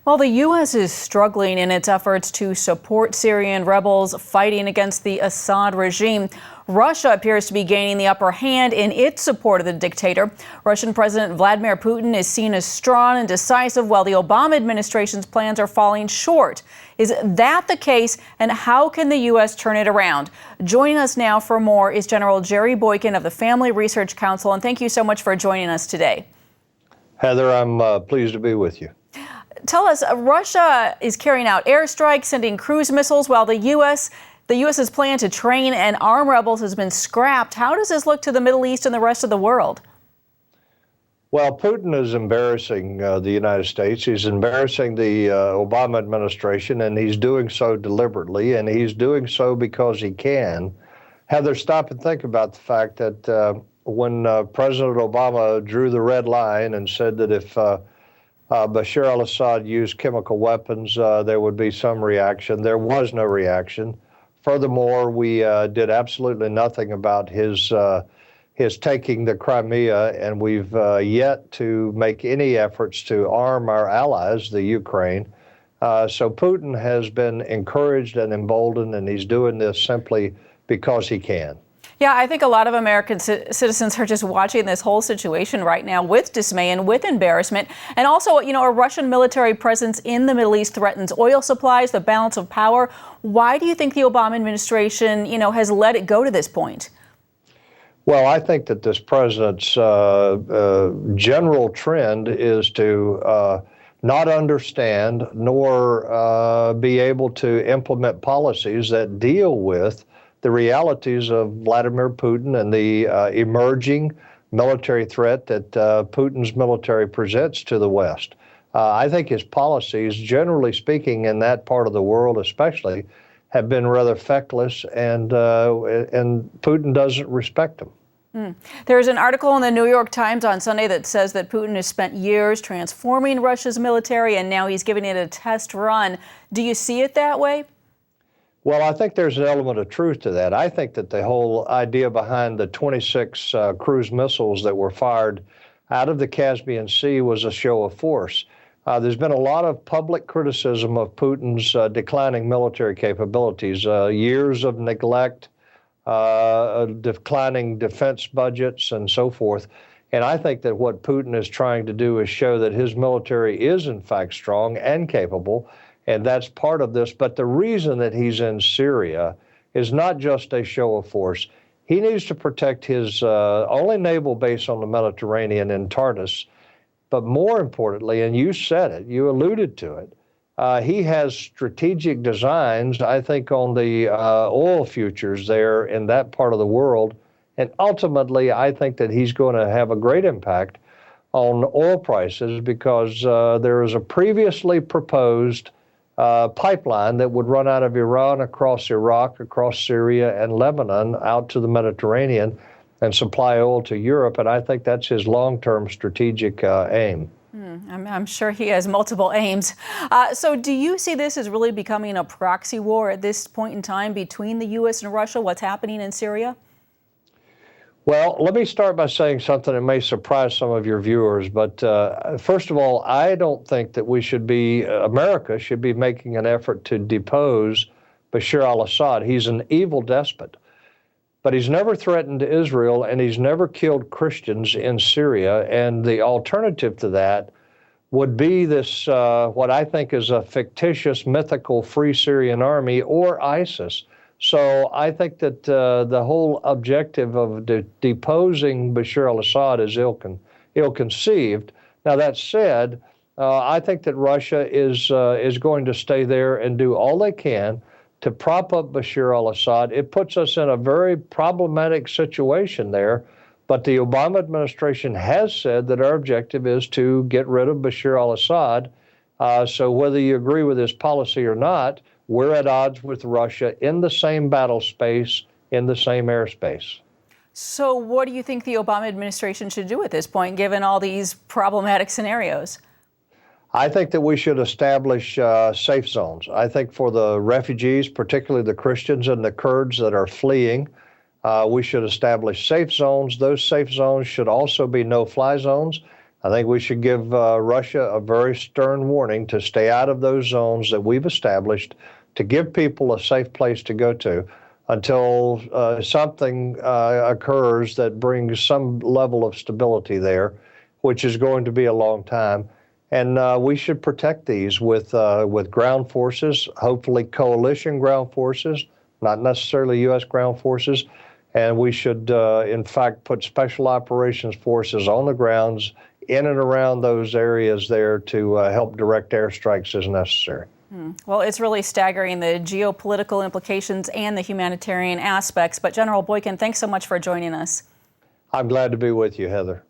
Well, the U.S. is struggling in its efforts to support Syrian rebels fighting against the Assad regime. Russia appears to be gaining the upper hand in its support of the dictator. Russian President Vladimir Putin is seen as strong and decisive, while the Obama administration's plans are falling short. Is that the case, and how can the U.S. turn it around? Joining us now for more is General Jerry Boykin of the Family Research Council, and thank you so much for joining us today. Heather, I'm pleased to be with you. Tell us, Russia is carrying out airstrikes, sending cruise missiles, while the U.S.'s plan to train and arm rebels has been scrapped. How does this look to the Middle East and the rest of the world? Well, Putin is embarrassing the United States. He's embarrassing the Obama administration, and he's doing so deliberately, and he's doing so because he can. Heather, stop and think about the fact that when President Obama drew the red line and said that if Bashir al-Assad used chemical weapons, there would be some reaction. There was no reaction. Furthermore, we did absolutely nothing about his taking the Crimea, and we've yet to make any efforts to arm our allies, the Ukraine. So Putin has been encouraged and emboldened, and he's doing this simply because he can. Yeah, I think a lot of American citizens are just watching this whole situation right now with dismay and with embarrassment. And also, a Russian military presence in the Middle East threatens oil supplies, the balance of power. Why do you think the Obama administration, has let it go to this point? Well, I think that this president's general trend is to not understand nor be able to implement policies that deal with the realities of Vladimir Putin and the emerging military threat that Putin's military presents to the West. I think his policies, generally speaking, in that part of the world especially, have been rather feckless, and Putin doesn't respect them. There's an article in the New York Times on Sunday that says that Putin has spent years transforming Russia's military, and now he's giving it a test run. Do you see it that way? Well, I think there's an element of truth to that. I think that the whole idea behind the 26 cruise missiles that were fired out of the Caspian Sea was a show of force. There's been a lot of public criticism of Putin's declining military capabilities, years of neglect, declining defense budgets, and so forth. And I think that what Putin is trying to do is show that his military is, in fact, strong and capable. And that's part of this. But the reason that he's in Syria is not just a show of force. He needs to protect his only naval base on the Mediterranean in Tartus. But more importantly, and you said it, you alluded to it, he has strategic designs, I think, on the oil futures there in that part of the world. And ultimately, I think that he's going to have a great impact on oil prices because there is a previously proposed pipeline that would run out of Iran across Iraq, across Syria and Lebanon out to the Mediterranean and supply oil to Europe. And I think that's his long-term strategic aim. I'm sure he has multiple aims. So do you see this as really becoming a proxy war at this point in time between the U.S. and Russia, what's happening in Syria? Well, let me start by saying something that may surprise some of your viewers. But first of all, I don't think that America should be making an effort to depose Bashir al-Assad. He's an evil despot. But he's never threatened Israel, and he's never killed Christians in Syria. And the alternative to that would be this, what I think is a fictitious, mythical Free Syrian Army or ISIS. So I think that the whole objective of deposing Bashir al-Assad is ill-conceived. Now, that said, I think that Russia is going to stay there and do all they can to prop up Bashir al-Assad. It puts us in a very problematic situation there, but the Obama administration has said that our objective is to get rid of Bashir al-Assad. So whether you agree with his policy or not, we're at odds with Russia in the same battle space, in the same airspace. So what do you think the Obama administration should do at this point, given all these problematic scenarios? I think that we should establish safe zones. I think for the refugees, particularly the Christians and the Kurds that are fleeing, we should establish safe zones. Those safe zones should also be no-fly zones. I think we should give Russia a very stern warning to stay out of those zones that we've established, to give people a safe place to go to until something occurs that brings some level of stability there, which is going to be a long time. And we should protect these with ground forces, hopefully coalition ground forces, not necessarily U.S. ground forces. And we should, in fact, put special operations forces on the grounds in and around those areas there to help direct airstrikes as necessary. Well, it's really staggering, the geopolitical implications and the humanitarian aspects. But General Boykin, thanks so much for joining us. I'm glad to be with you, Heather.